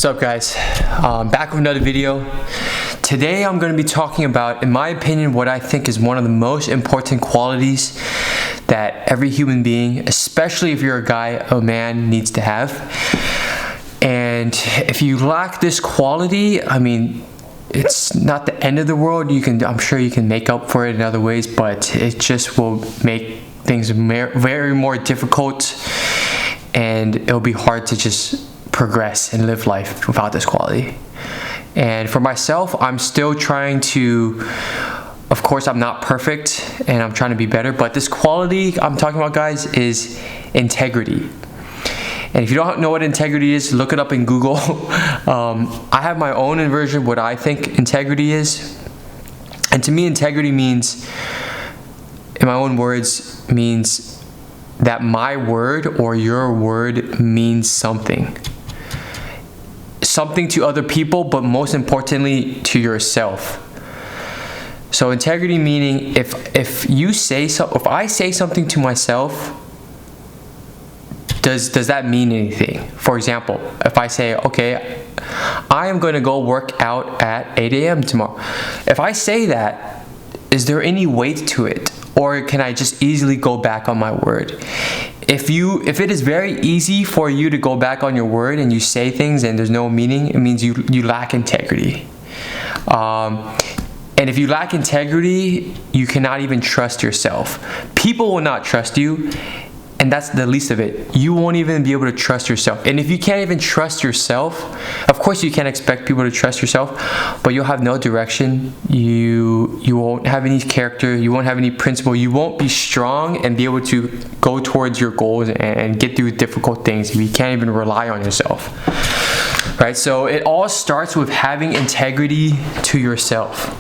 What's up, guys? Back with another video. Today I'm going to be talking about, in my opinion, what I think is one of the most important qualities that every human being, especially if you're a guy, a man, needs to have. And if you lack this quality, I mean, it's not the end of the world. I'm sure you can make up for it in other ways, but it just will make things very more difficult, and it'll be hard to just progress and live life without this quality. And for myself, I'm still trying to, of course, I'm not perfect and I'm trying to be better, but this quality I'm talking about, guys, is integrity. And if you don't know what integrity is, look it up in Google. I have my own version of what I think integrity is. And to me, integrity means, in my own words, means that my word or your word means something to other people, but most importantly to yourself. So integrity meaning, if I say something to myself, does that mean anything? For example, if I say, okay, I am going to go work out at 8 a.m. tomorrow. If I say that, is there any weight to it? Or can I just easily go back on my word? If it is very easy for you to go back on your word and you say things and there's no meaning, it means you lack integrity. And if you lack integrity, you cannot even trust yourself. People will not trust you, and that's the least of it. You won't even be able to trust yourself. And if you can't even trust yourself, of course you can't expect people to trust yourself, but you'll have no direction. You won't have any character. You won't have any principle. You won't be strong and be able to go towards your goals and get through difficult things if you can't even rely on yourself. Right? So it all starts with having integrity to yourself.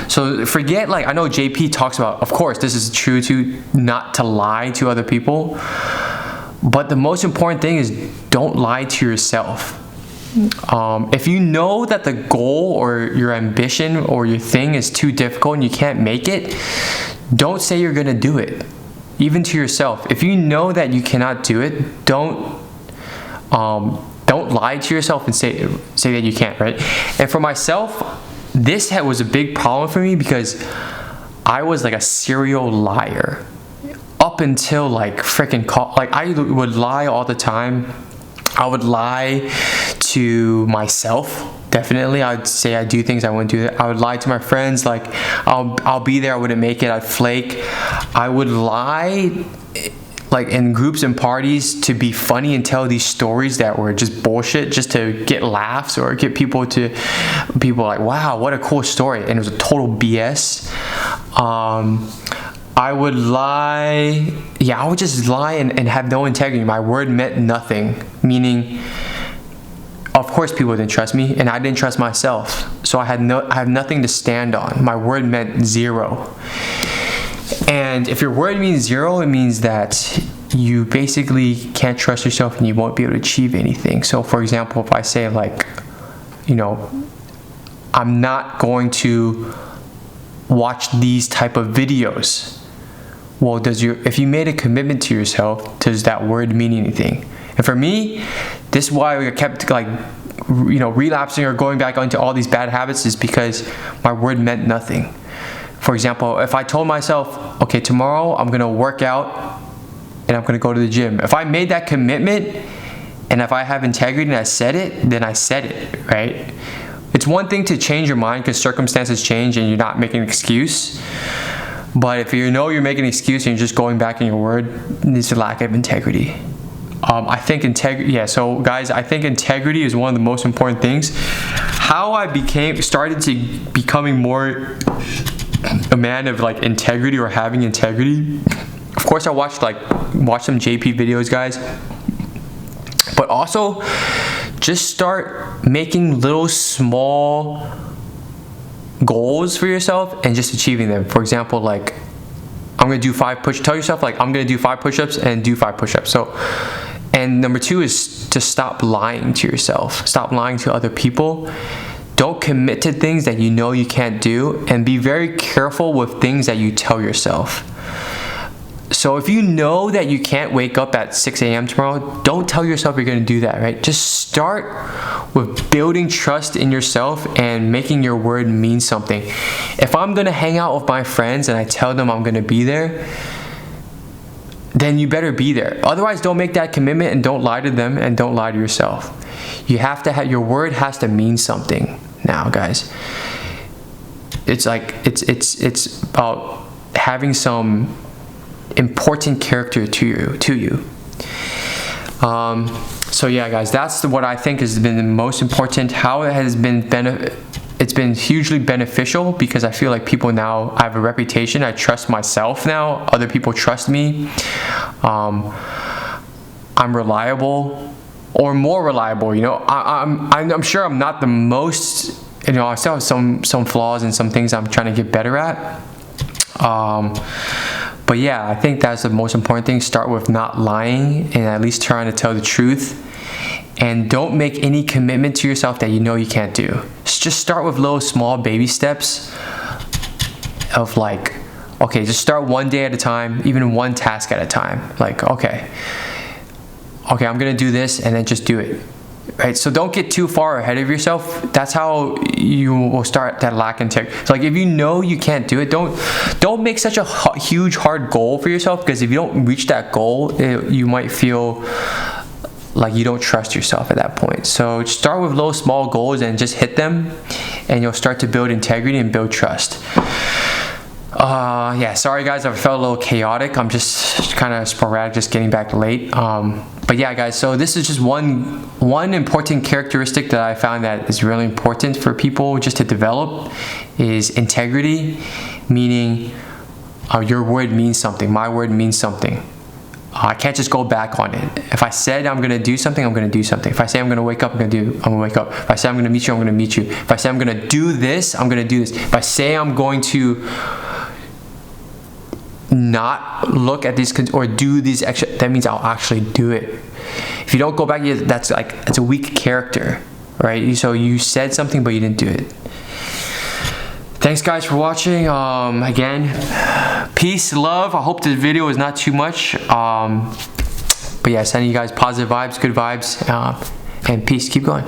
So forget, like, I know JP talks about, of course, this is true too, not to lie to other people. But the most important thing is don't lie to yourself. If you know that the goal or your ambition or your thing is too difficult and you can't make it, don't say you're gonna do it, even to yourself. If you know that you cannot do it, don't lie to yourself and say that you can't, right? And for myself, this was a big problem for me because I was like a serial liar up until like I would lie all the time. I would lie to myself. Definitely, I'd say I do things I wouldn't do. I would lie to my friends, like I'll be there, I wouldn't make it, I'd flake. I would lie like in groups and parties to be funny and tell these stories that were just bullshit, just to get laughs or get people like, wow, what a cool story, and it was a total BS. I would lie, I would just lie and have no integrity. My word meant nothing, meaning, of course people didn't trust me and I didn't trust myself, so I have nothing to stand on. My word meant zero. And if your word means zero, it means that you basically can't trust yourself and you won't be able to achieve anything. So for example, if I say, like, I'm not going to watch these type of videos. Well, if you made a commitment to yourself, does that word mean anything? And for me, this is why I kept relapsing or going back into all these bad habits, is because my word meant nothing. For example, if I told myself, okay, tomorrow I'm gonna work out and I'm gonna go to the gym. If I made that commitment and if I have integrity and I said it, then I said it, right? It's one thing to change your mind because circumstances change and you're not making an excuse. But if you know you're making an excuse and you're just going back on your word, it's a lack of integrity. I think integrity, so guys, I think integrity is one of the most important things. How I started to becoming more a man of like integrity or having integrity. Of course, I watched some JP videos, guys, but also just start making little small goals for yourself and just achieving them. For example, like, I'm gonna do 5 push-ups. Tell yourself, like, I'm gonna do 5 push-ups and do 5 push-ups. So, and number 2 is to stop lying to yourself. Stop lying to other people. Don't commit to things that you know you can't do, and be very careful with things that you tell yourself. So if you know that you can't wake up at 6 a.m. tomorrow, don't tell yourself you're going to do that, right? Just start with building trust in yourself and making your word mean something. If I'm going to hang out with my friends and I tell them I'm going to be there, then you better be there. Otherwise, don't make that commitment and don't lie to them and don't lie to yourself. You have to have, your word has to mean something now, guys. It's like, it's about having some important character to you. So yeah, guys, that's what I think has been the most important. How it has been it's been hugely beneficial because I feel like people now, I have a reputation. I trust myself now. Other people trust me. I'm reliable, or more reliable. You know, I'm sure I'm not the most. You know, I still have some flaws and some things I'm trying to get better at. But yeah, I think that's the most important thing. Start with not lying and at least trying to tell the truth. And don't make any commitment to yourself that you know you can't do. Just start with little small baby steps of like, okay, just start one day at a time, even one task at a time. Like, okay, I'm gonna do this, and then just do it. Right, so don't get too far ahead of yourself. That's how you will start that lack in tech. So like, if you know you can't do it, don't make such a huge hard goal for yourself, because if you don't reach that goal, you might feel like you don't trust yourself at that point. So start with little small goals and just hit them, and you'll start to build integrity and build trust. Yeah, sorry guys, I felt a little chaotic. I'm just kind of sporadic, just getting back late. But yeah, guys, so this is just one important characteristic that I found that is really important for people just to develop, is integrity, meaning your word means something. My word means something. I can't just go back on it. If I said I'm gonna do something, I'm gonna do something. If I say I'm gonna wake up, I'm gonna wake up. If I say I'm gonna meet you, I'm gonna meet you. If I say I'm gonna do this, I'm gonna do this. If I say I'm going to not look at these or do these extra, that means I'll actually do it. If you don't go back, that's a weak character, right? So you said something, but you didn't do it. Thanks guys for watching. Again, peace, love. I hope this video was not too much. But yeah, sending you guys positive vibes, good vibes, and peace. Keep going.